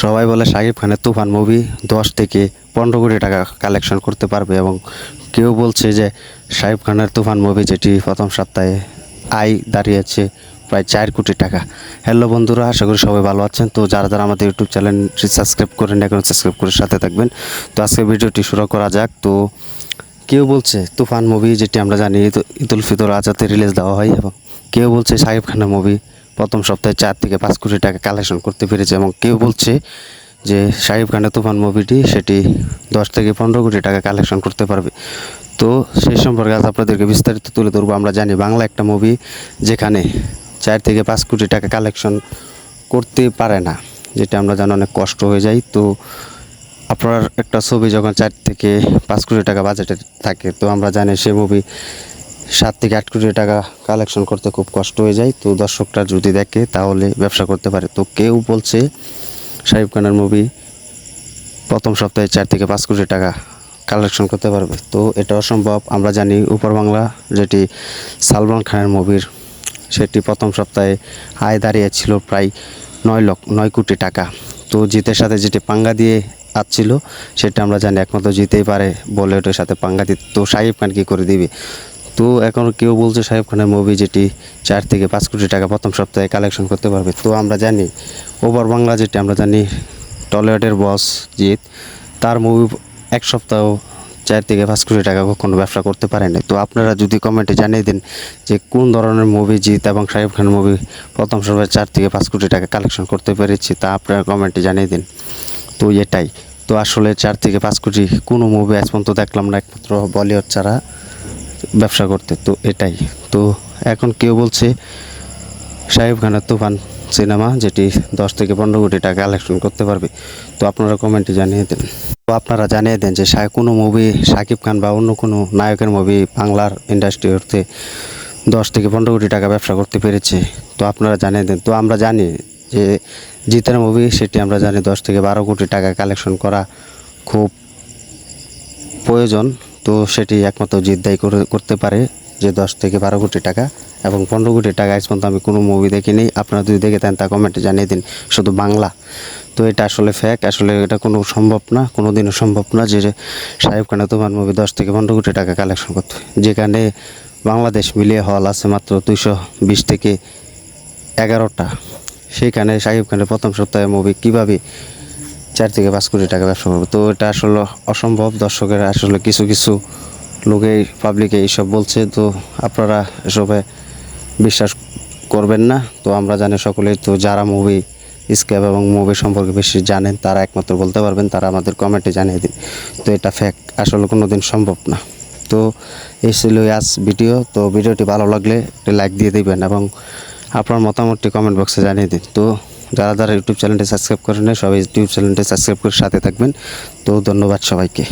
সবাই বলে শাকিব খানের তুফান মুভি 10 থেকে 15 কোটি টাকা কালেকশন করতে পারবে এবং কেউ বলছে যে শাকিব খানের তুফান মুভি যেটি প্রথম সপ্তাহে আয় দাঁড়িয়েছে প্রায় 4 কোটি টাকা। হ্যালো বন্ধুরা, আশা করি সবাই ভালো আছেন। তো যারা যারা আমাদের ইউটিউব চ্যানেলটি সাবস্ক্রাইব করেন এখন সাবস্ক্রাইব করে সাথে থাকবেন। তো আজকে ভিডিওটি শুরু করা যাক। তো কেউ বলছে তুফান মুভি যেটি আমরা জানি ঈদুল ফিতর আজাতে রিলিজ দেওয়া হয় এবং কেউ বলছে শাকিব খানের মুভি প্রথম সপ্তাহে 4 থেকে 5 কোটি টাকা কালেকশন করতে পেরেছে এবং কেউ বলছে যে শাকিব খানের তুফান মুভিটি সেটি 10 থেকে 15 কোটি টাকা কালেকশন করতে পারবে। তো সেই সম্পর্কে আজ আপনাদেরকে বিস্তারিত তুলে ধরবো। আমরা জানি বাংলা একটা মুভি যেখানে 4 থেকে 5 কোটি টাকা কালেকশন করতে পারে না, যেটা আমরা জানি অনেক কষ্ট হয়ে যায়। তো আপনার একটা ছবি যখন 4 থেকে 5 কোটি টাকা বাজেটে থাকে, তো আমরা জানি সে মুভি 7 থেকে 8 কোটি টাকা কালেকশন করতে খুব কষ্ট হয়ে যায়। তো দর্শকরা যদি দেখে তাহলে ব্যবসা করতে পারে। তো কেউ বলছে শাকিব খানের মুভি প্রথম সপ্তাহে 4 থেকে 5 কোটি টাকা কালেকশন করতে পারবে। তো এটা অসম্ভব। আমরা জানি উপর বাংলা যেটি সালমান খানের মুভির সেটি প্রথম সপ্তাহে আয় দাঁড়িয়েছিল প্রায় 9 কোটি টাকা। তো জিতের সাথে যেটি পাঙ্গা দিয়ে আসছিল সেটা আমরা জানি একমাত্র জিতেই পারে বলিউডের সাথে পাঙ্গা দিতে। তো শাকিব খান কী করে দিবে? তো এখন কেউ বলছে শাকিব খানের মুভি যেটি 4 থেকে 5 কোটি টাকা প্রথম সপ্তাহে কালেকশন করতে পারবে। তো আমরা জানি ওভার বাংলা যেটি আমরা জানি টলিউডের বস জিৎ, তার মুভি এক সপ্তাহ 4 থেকে 5 কোটি টাকা কখনো ব্যবসা করতে পারে না। তো আপনারা যদি কমেন্টে জানিয়ে দেন যে কোন ধরনের মুভি জিৎ এবং শাকিব খানের মুভি প্রথম সপ্তাহে 4 থেকে 5 কোটি টাকা কালেকশন করতে পেরেছে, তা আপনারা কমেন্টে জানিয়ে দিন। তো এটাই তো আসলে 4 থেকে 5 কোটি কোনো মুভি আজ পর্যন্ত দেখলাম না, একমাত্র বলিউড ছাড়া ব্যবসা করতে। তো এটাই তো এখন কেউ বলছে শাকিব খানের তুফান সিনেমা যেটি 10 থেকে 15 কোটি টাকা কালেকশন করতে পারবে। তো আপনারা কমেন্টে জানিয়ে দেন। তো আপনারা জানিয়ে দেন যে কোনো মুভি শাকিব খান বা অন্য কোনো নায়কের মুভি বাংলার ইন্ডাস্ট্রিতে 10 থেকে 15 কোটি টাকা ব্যবসা করতে পেরেছে। তো আপনারা জানিয়ে দেন। তো আমরা জানি যে জিতের মুভি সেটি আমরা জানি 10 থেকে 12 কোটি টাকা কালেকশন করা খুব প্রয়োজন। তো সেটি একমাত্র জিত দায়ী করতে পারে যে 10 থেকে 12 কোটি টাকা এবং 15 কোটি টাকা আজ পর্যন্ত আমি কোনো মুভি দেখিনি। আপনারা যদি দেখে থাকেন তা কমেন্টে জানিয়ে দিন, শুধু বাংলা। তো এটা আসলে ফ্যাক, আসলে এটা কোনো সম্ভব না, কোনো দিনও সম্ভব না যে শাকিব খানের তুফান মুভি 10 থেকে 15 কোটি টাকা কালেকশন করতে, যেখানে বাংলাদেশ মিলিয়ে হল আছে মাত্র 220 থেকে 11টা। সেখানে শাকিব খানের প্রথম সপ্তাহে মুভি কীভাবে 4 থেকে 5 কোটি টাকা ব্যবসা করবে? তো এটা আসলে অসম্ভব। দর্শকেরা আসলে কিছু কিছু লোকে পাবলিকে এইসব বলছে, তো আপনারা এসবে বিশ্বাস করবেন না। তো আমরা জানি সকলেই, তো যারা মুভি স্ক্যাপ এবং মুভি সম্পর্কে বেশি জানেন তারা একমাত্র বলতে পারবেন, তারা আমাদের কমেন্টে জানিয়ে দিন। তো এটা ফ্যাক, আসলে কোনো দিন সম্ভব না। তো এই ছিল আজ ভিডিও। তো ভিডিওটি ভালো লাগলে একটি লাইক দিয়ে দেবেন এবং আপনার মতামতটি কমেন্ট বক্সে জানিয়ে দিন। তো যারা যারা ইউটিউব চ্যানেলটি সাবস্ক্রাইব করেন সবাই ইউটিউব চ্যানেলটি সাবস্ক্রাইব করে সাথে থাকবেন। তো ধন্যবাদ সবাইকে।